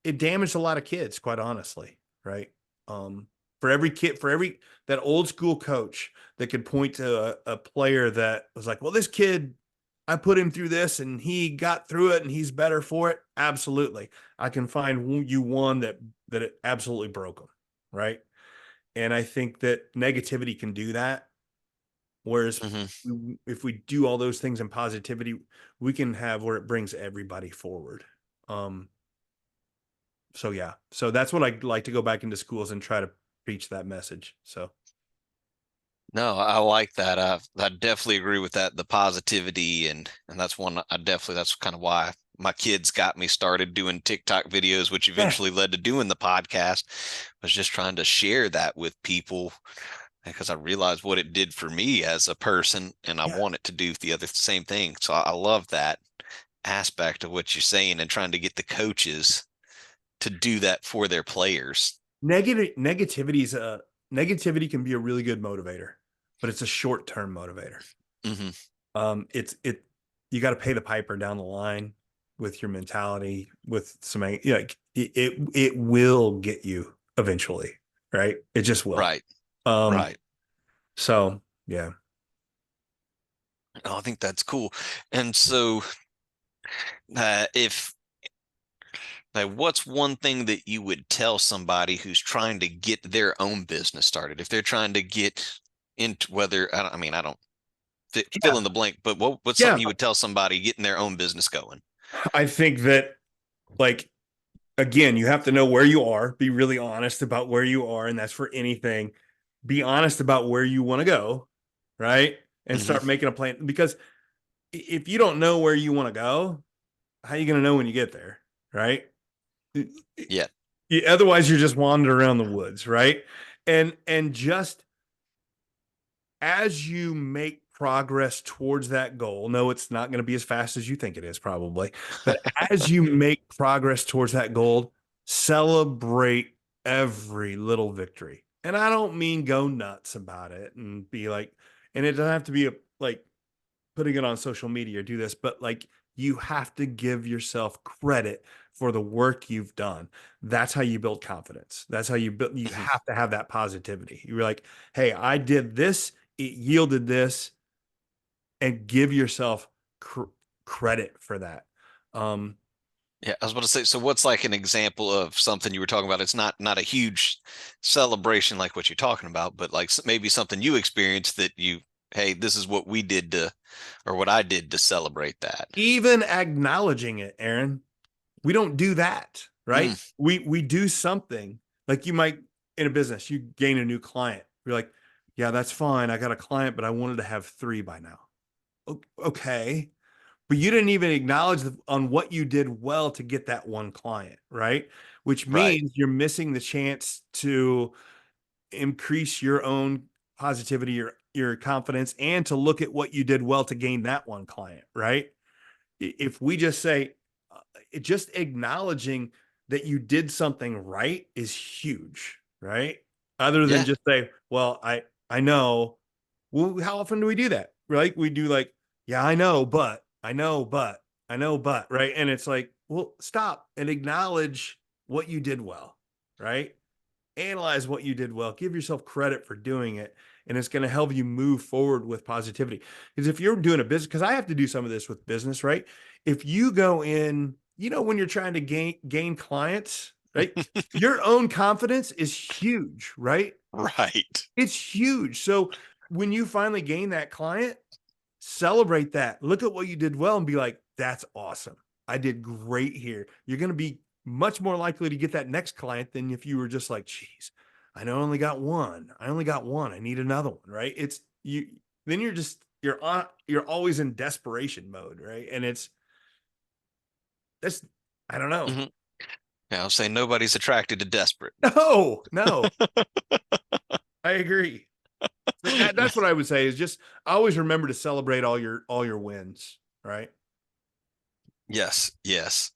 it damaged a lot of kids, quite honestly, right? um for every kid, for every that old school coach that could point to a player that was like, well, this kid, I put him through this and he got through it and he's better for it. Absolutely. I can find you one that it absolutely broke him, right? And I think that negativity can do that. Whereas Hmm. if we do all those things in positivity, we can have where it brings everybody forward. Um, so yeah, so that's what I like to go back into schools and try to preach that message. So No, I like that. I definitely agree with that. The positivity and that's one I definitely that's kind of why my kids got me started doing TikTok videos, which yeah, eventually led to doing the podcast. Was just trying to share that with people because I realized what it did for me as a person, and I yeah, want it to do the other same thing. So I love that aspect of what you're saying and trying to get the coaches to do that for their players. negativity can be a really good motivator, but it's a short term motivator. Hmm. It you got to pay the piper down the line with your mentality, with some, like it will get you eventually, right? It just will. Right, Um, right. so yeah. Oh, I think that's cool. And so, if like, what's one thing that you would tell somebody who's trying to get their own business started? If they're trying to get into whether I mean, I don't Yeah. fill in the blank, but what's Yeah. something you would tell somebody getting their own business going? I think that, like, again, you have to know where you are, be really honest about where you are, and that's for anything. Be honest about where you want to go, right? And Hmm. start making a plan, because if you don't know where you want to go, how are you going to know when you get there, right? Yeah. Otherwise you're just wandering around the woods, right? And just as you make progress towards that goal, no, it's not going to be as fast as you think it is, probably, but as you make progress towards that goal, celebrate every little victory. And I don't mean go nuts about it and be like, and it doesn't have to be like putting it on social media or do this, but like, you have to give yourself credit for the work you've done. That's how you build confidence. That's how you Hmm. have to have that positivity. You're like, hey, I did this, it yielded this, and give yourself credit for that. Um, Yeah, I was about to say, so what's like an example of something you were talking about? It's not a huge celebration like what you're talking about, but like maybe something you experienced that hey, this is what we did to, or what I did to celebrate that. Even acknowledging it, Aaron, we don't do that, right? Mm, We do something like you might in a business, you gain a new client. You're like, yeah, that's fine. I got a client, but I wanted to have 3 by now. Okay. But you didn't even acknowledge on what you did well to get that one client, right? Which right. means you're missing the chance to increase your own positivity, your confidence, and to look at what you did well to gain that one client, right? If we just say, just acknowledging that you did something right is huge, right? Other than Yeah. just say, well, I know. Well, how often do we do that? Right? We do like, yeah, I know, but I know, but I know, but right. And it's like, well, stop and acknowledge what you did well, right? Analyze what you did well, give yourself credit for doing it, and it's going to help you move forward with positivity. Because if you're doing a business, because I have to do some of this with business, right? If you go in, when you're trying to gain clients, right? Your own confidence is huge, right? Right. It's huge. So when you finally gain that client, celebrate that. Look at what you did well and be like, that's awesome. I did great here. You're going to be much more likely to get that next client than if you were just like, geez, I only got one. I only got one. I need another one. Right. It's you. Then you're always in desperation mode. Right. And that's, I don't know. Hmm. Yeah, I'll say nobody's attracted to desperate. No, no, I agree. So that's what I would say is just always remember to celebrate all your wins. Right. Yes, yes.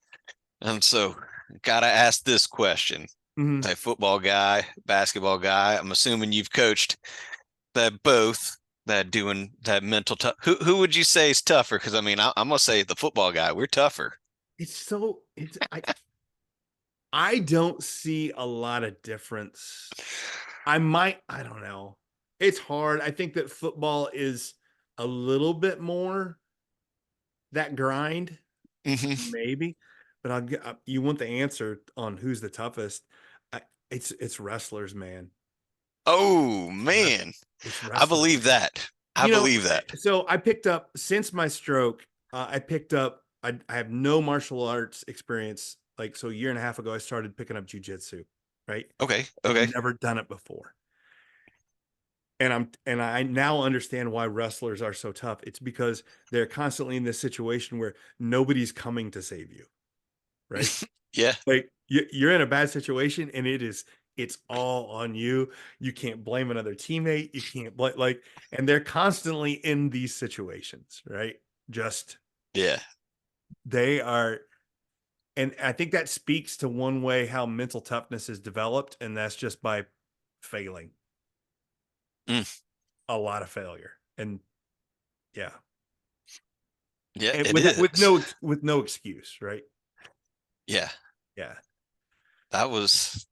And so, gotta ask this question. Mm-hmm. A football guy, basketball guy. I'm assuming you've coached that both that doing that mental tough. Who would you say is tougher? Because I mean, I'm gonna say the football guy. We're tougher. I don't see a lot of difference. I don't know. It's hard. I think that football is a little bit more that grind, Hmm. maybe. But you want the answer on who's the toughest. It's wrestlers, man. Oh It's wrestlers. man, It's I wrestlers. believe that. I believe that. So I picked up since my stroke. I picked up. I have no martial arts experience. Like so, a year and a half ago, I started picking up jujitsu. Right. Okay, I've okay. never done it before. And I now understand why wrestlers are so tough. It's because they're constantly in this situation where nobody's coming to save you, right? Yeah, Like you're in a bad situation and it's all on you. You can't blame another teammate. You can't blame and they're constantly in these situations, right? Just yeah. they are, and I think that speaks to one way how mental toughness is developed, and that's just by failing, Mm, a lot of failure. And yeah. yeah, And it with is. no excuse, right? Yeah, Yeah. that was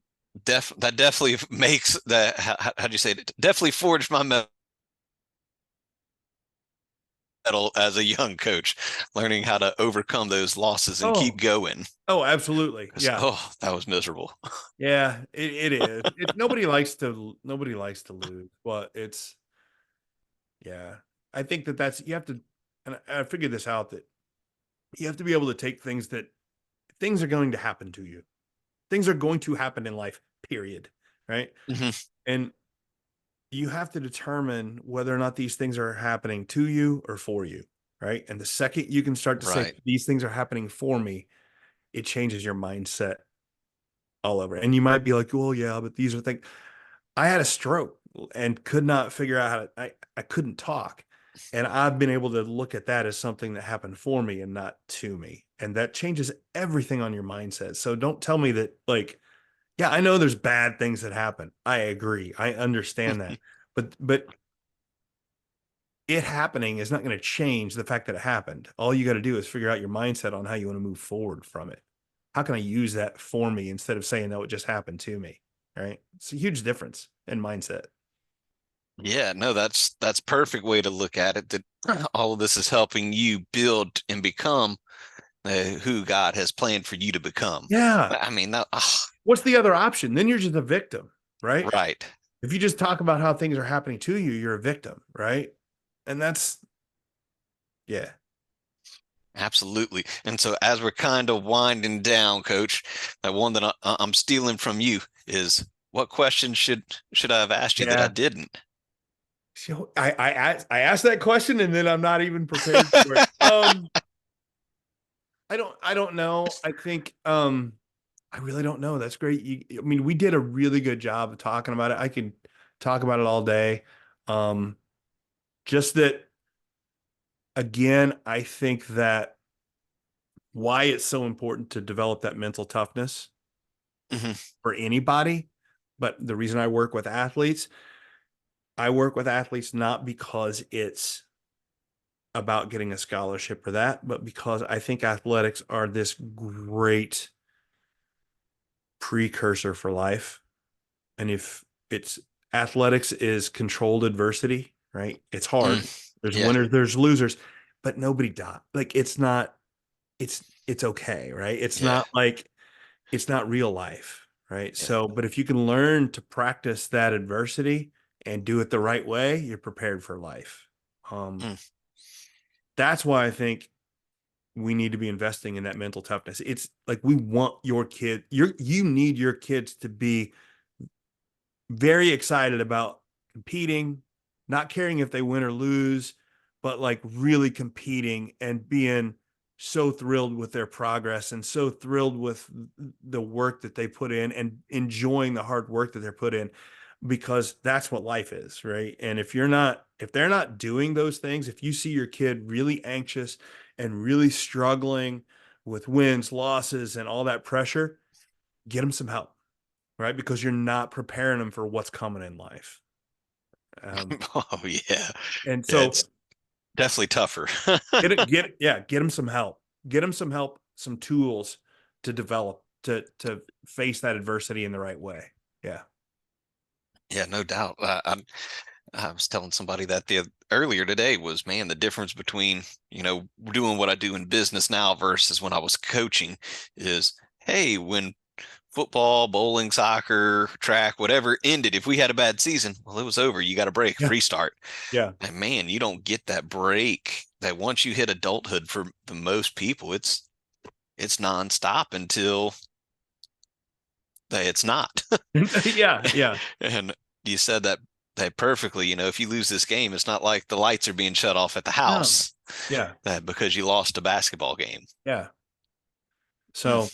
that definitely makes that. How'd you say it? Definitely forged my metal as a young coach, learning how to overcome those losses and keep Oh, going. oh, absolutely. 'Cause, Yeah. oh, that was miserable. Yeah, it is. Nobody likes to lose, but it's yeah. I think that's you have to, and I figured this out that you have to be able to take things are going to happen to you. Things are going to happen in life, period. Right. Hmm. And you have to determine whether or not these things are happening to you or for you. Right. And the second you can start to say, Right. these things are happening for me, it changes your mindset all over. And you might be like, well, yeah, but these are things. I had a stroke and could not figure out I couldn't talk. And I've been able to look at that as something that happened for me and not to me. And that changes everything on your mindset. So don't tell me that, like, yeah, I know there's bad things that happen. I agree. I understand that. But it happening is not going to change the fact that it happened. All you got to do is figure out your mindset on how you want to move forward from it. How can I use that for me instead of saying, no, it just happened to me? Right. It's a huge difference in mindset. Yeah, no, that's perfect way to look at it. That all of this is helping you build and become who God has planned for you to become. Yeah. I mean, What's the other option? Then you're just a victim, right? right. If you just talk about how things are happening to you, you're a victim, right? And yeah. Absolutely. And so as we're kind of winding down, Coach, that one that I'm stealing from you is, what question should I have asked you that I Yeah. didn't? So I asked that question and then I'm not even prepared for it. I don't know. I think I really don't know. That's great. I mean, we did a really good job of talking about it. I could talk about it all day. Um, just that again, I think that why it's so important to develop that mental toughness Hmm. for anybody, but the reason I work with athletes not because it's about getting a scholarship or that, but because I think athletics are this great precursor for life. And if it's athletics is controlled adversity, right? It's hard. There's Yeah. winners, there's losers, but nobody died. Like it's not, it's okay, right? Yeah. It's not real life, right? Yeah. So, but if you can learn to practice that adversity and do it the right way, you're prepared for life. Um, Mm. that's why I think we need to be investing in that mental toughness. It's like we want your kid, you need your kids to be very excited about competing, not caring if they win or lose, but like really competing and being so thrilled with their progress and so thrilled with the work that they put in and enjoying the hard work that they're put in because that's what life is, right? And if they're not doing those things, if you see your kid really anxious and really struggling with wins, losses and all that pressure, get them some help, right? Because you're not preparing them for what's coming in life. Um, Oh yeah. and Yeah. so It's definitely tougher. get them some help, some tools to develop to face that adversity in the right way. Yeah. Yeah, no doubt. I was telling somebody that earlier today was, man, the difference between, doing what I do in business now versus when I was coaching is, hey, when football, bowling, soccer, track, whatever ended, if we had a bad season, well, it was over. You got a break, Yeah. restart. Yeah. And man, you don't get that break that once you hit adulthood for the most people, it's nonstop until it's not. Yeah. Yeah. And you said that perfectly. If you lose this game, it's not like the lights are being shut off at the No. house Yeah. that because you lost a basketball game. Yeah. Mm, So,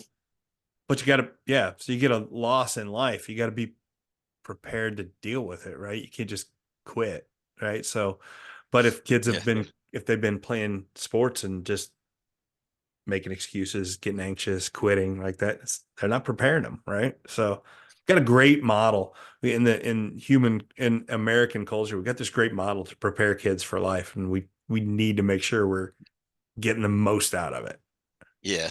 but you got to, yeah. So you get a loss in life. You got to be prepared to deal with it, right? You can't just quit, right? So, but yeah, if they've been playing sports and just making excuses, getting anxious, quitting like that, they're not preparing them, right? So, got a great model in American culture. We got this great model to prepare kids for life, and we need to make sure we're getting the most out of it. yeah.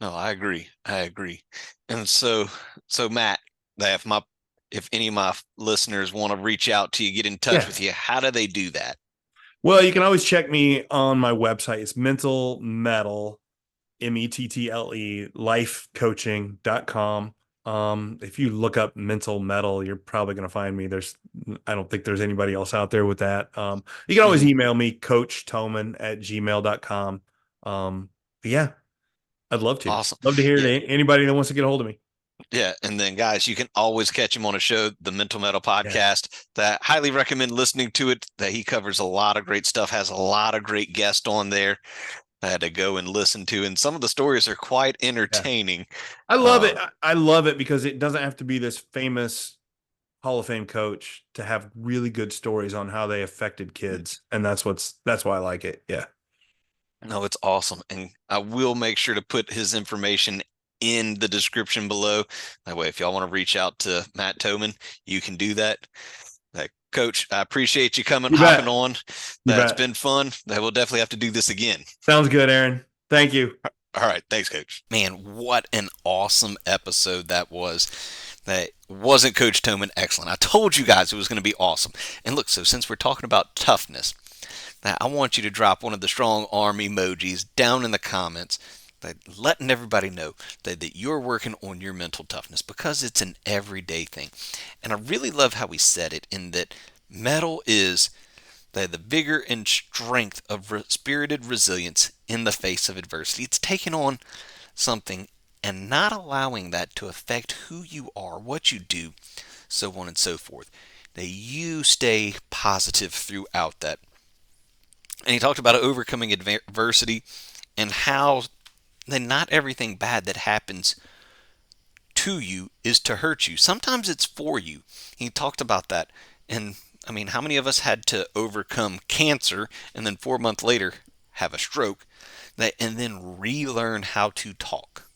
No, I agree. I agree. And so Matt, that if any of my listeners want to reach out to you, get in touch Yeah. with you, how do they do that? Well, you can always check me on my website. It's mental metal, METTLE, lifecoaching.com. If you look up mental metal, you're probably going to find me. I don't think there's anybody else out there with that. You can always Mhm. email me, coachthomann@gmail.com. But yeah, I'd love to. Awesome. Love to hear Yeah. anybody that wants to get a hold of me. Yeah. And then guys, you can always catch him on a show, the Mental Metal Yeah. podcast, that highly recommend listening to it, that he covers a lot of great stuff, has a lot of great guests on there. I had to go and listen to, and some of the stories are quite Yeah. entertaining. I love it. Uh, I love it because it doesn't have to be this famous Hall of Fame coach to have really good stories on how they affected kids. And that's why I like it. Yeah. no, it's awesome. And I will make sure to put his information in the description below. That way, if y'all want to reach out to Matt Thomann, you can do that. Coach, I appreciate you You hopping bet. on. You That's bet. been fun. That we'll definitely have to do this again. Sounds good, Aaron. Thank you. All right. Thanks, Coach. Man, what an awesome episode that was. That wasn't Coach Thomann excellent. I told you guys it was going to be awesome. And look, so since we're talking about toughness, Now, I want you to drop one of the strong arm emojis down in the comments, letting everybody know that you're working on your mental toughness, because it's an everyday thing. And I really love how he said it, in that mettle is the vigor and strength of spirited resilience in the face of adversity. It's taking on something and not allowing that to affect who you are, what you do, so on and so forth. That you stay positive throughout that. And he talked about overcoming adversity and how not everything bad that happens to you is to hurt you. Sometimes it's for you. He talked about that. And I mean, how many of us had to overcome cancer and then 4 months later have a stroke, and then relearn how to talk?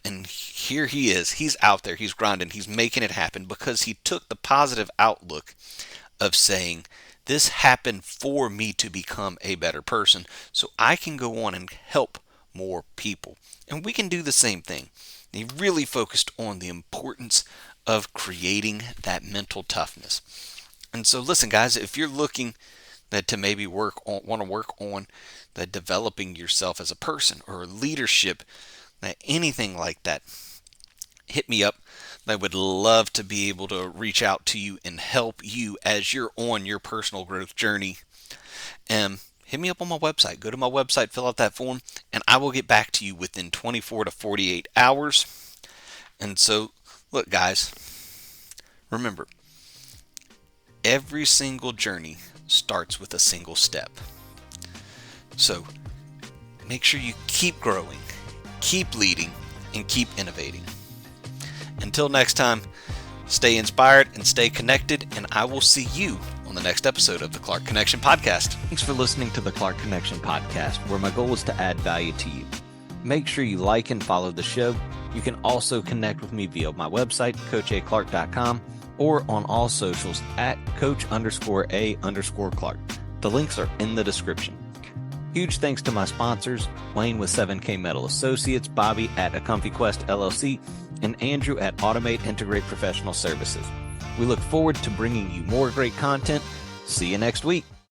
And here he is. He's out there. He's grinding. He's making it happen because he took the positive outlook of saying, this happened for me to become a better person, so I can go on and help more people. And we can do the same thing. He really focused on the importance of creating that mental toughness. And so listen, guys, if you're looking to maybe want to work on developing yourself as a person or leadership, anything like that, hit me up. I would love to be able to reach out to you and help you as you're on your personal growth journey. Hit me up on my website. Go to my website, fill out that form, and I will get back to you within 24 to 48 hours. And so, look, guys, remember, every single journey starts with a single step. So, make sure you keep growing, keep leading, and keep innovating. Until next time, stay inspired and stay connected, and I will see you on the next episode of the Clark Connection Podcast. Thanks for listening to the Clark Connection Podcast, where my goal is to add value to you. Make sure you like and follow the show. You can also connect with me via my website, coachthamann.com, or on all socials at coach_A_Clark. The links are in the description. Huge thanks to my sponsors, Wayne with 7K Metal Associates, Bobbie at A Comfy Quest LLC, and Andrew at Automate Integrate Professional Services. We look forward to bringing you more great content. See you next week.